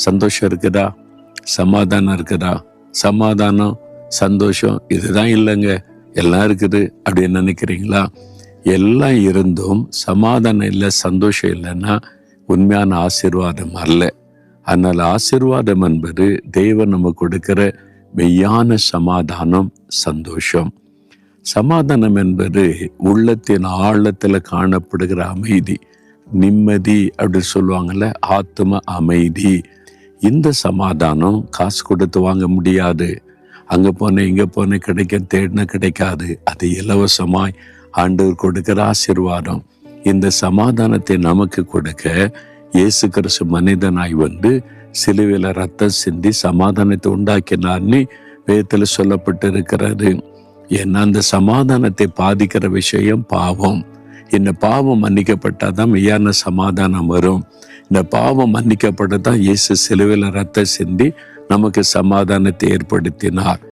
சந்தோஷம் இருக்குதா? சமாதானம் இருக்குதா? சமாதானம், சந்தோஷம் இதுதான் இல்லைங்க, எல்லாம் இருக்குது அப்படின்னு நினைக்கிறீங்களா? எல்லாம் இருந்தும் சமாதானம் இல்லை, சந்தோஷம் இல்லைன்னா உண்மையான ஆசீர்வாதம் அல்ல. அதனால ஆசீர்வாதம் என்பது தேவன் நமக்கு கொடுக்கிற மெய்யான சமாதானம், சந்தோஷம். சமாதானம் என்பது உள்ளத்தின் ஆழத்துல காணப்படுகிற அமைதி, நிம்மதி அப்படி சொல்லுவாங்கல்ல, ஆத்ம அமைதி. இந்த சமாதானம் காசு கொடுத்து வாங்க முடியாது. அங்க போனேன் இங்க போனேன் கிடைக்கும் தேடின கிடைக்காது. அது இலவசமாய் ஆண்டவர் கொடுக்கிற ஆசீர்வாதம். இந்த சமாதானத்தை நமக்கு கொடுக்க இயேசு கிறிஸ்து மனிதனாய் வந்து சிலுவையில ரத்தம் சிந்தி சமாதானத்தை உண்டாக்கினார்னு வேதத்துல சொல்லப்பட்டு இருக்கிறது. ஏன்னா அந்த சமாதானத்தை பாதிக்கிற விஷயம் பாவம். இந்த பாவம் மன்னிக்கப்பட்டாதான் மெய்யான சமாதானம் வரும். இந்த பாவம் மன்னிக்கப்பட்டதான் இயேசு சிலுவையில ரத்தம் சிந்தி நமக்கு சமாதானத்தை ஏற்படுத்தினார்.